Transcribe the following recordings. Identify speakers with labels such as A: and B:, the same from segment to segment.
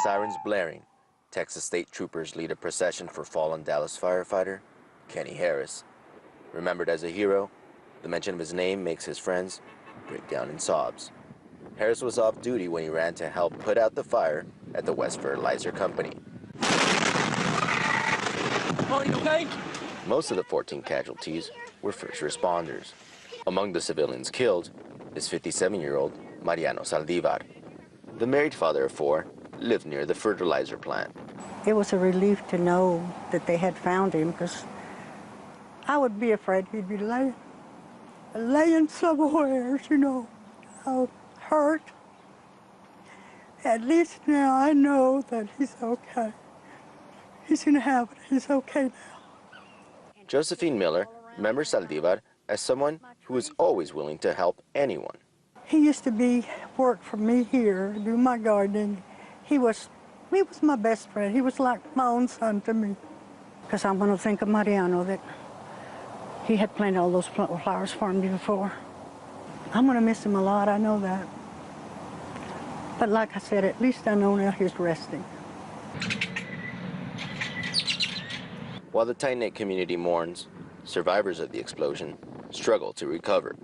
A: sirens blaring, Texas state troopers lead a procession for fallen Dallas firefighter Kenny Harris. Remembered as a hero, the mention of his name makes his friends break down in sobs. Harris was off duty when he ran to help put out the fire at the West Fertilizer Company.
B: Are you okay?
A: Most of the 14 casualties were first responders. Among the civilians killed is 57-year-old Mariano Saldivar. The married father of 4 lived near the fertilizer plant.
C: It was a relief to know that they had found him, because I would be afraid he'd be laying somewhere, you know, hurt. At least now I know that he's okay. He's in heaven. He's okay now.
A: Josephine Miller remembers Saldivar as someone who was always willing to help anyone.
C: He used to work for me here, do my gardening. He was my best friend. He was like my own son to me. Because I'm going to think of Mariano, that he had planted all those flowers for me before. I'm going to miss him a lot, I know that. But like I said, at least I know now he's resting.
A: While the tight-knit community mourns, survivors of the explosion struggle to recover.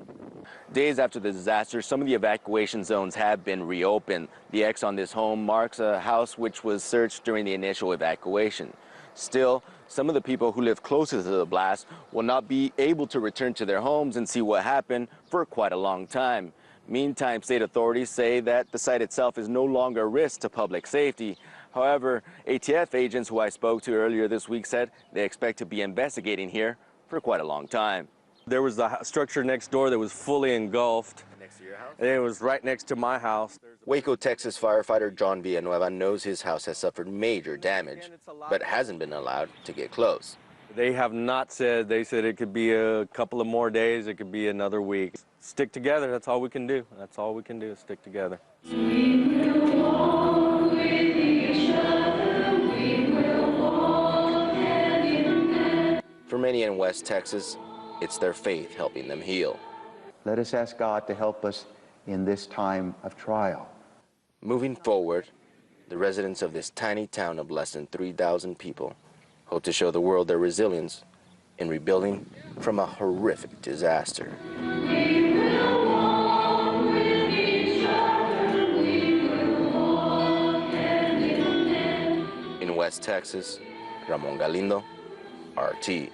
A: Days after the disaster, some of the evacuation zones have been reopened. The X on this home marks a house which was searched during the initial evacuation. Still, some of the people who live closer to the blast will not be able to return to their homes and see what happened for quite a long time. Meantime, state authorities say that the site itself is no longer a risk to public safety. However, ATF agents who I spoke to earlier this week said they expect to be investigating here for quite a long time.
D: There was a structure next door that was fully engulfed.
A: Next to your house?
D: And it was right next to my house.
A: Waco, Texas firefighter John Villanueva knows his house has suffered major damage, but hasn't been allowed to get close.
D: They have not said. They said it could be a couple of more days, it could be another week. Stick together, that's all we can do. That's all we can do is stick together.
E: We will walk with each other, we will walk hand in hand.
A: For many in West Texas, it's their faith helping them heal.
F: Let us ask God to help us in this time of trial.
A: Moving forward, the residents of this tiny town of less than 3,000 people hope to show the world their resilience in rebuilding from a horrific disaster.
E: We will walk with each other, we will walk hand in hand.
A: In West Texas, Ramon Galindo, RT.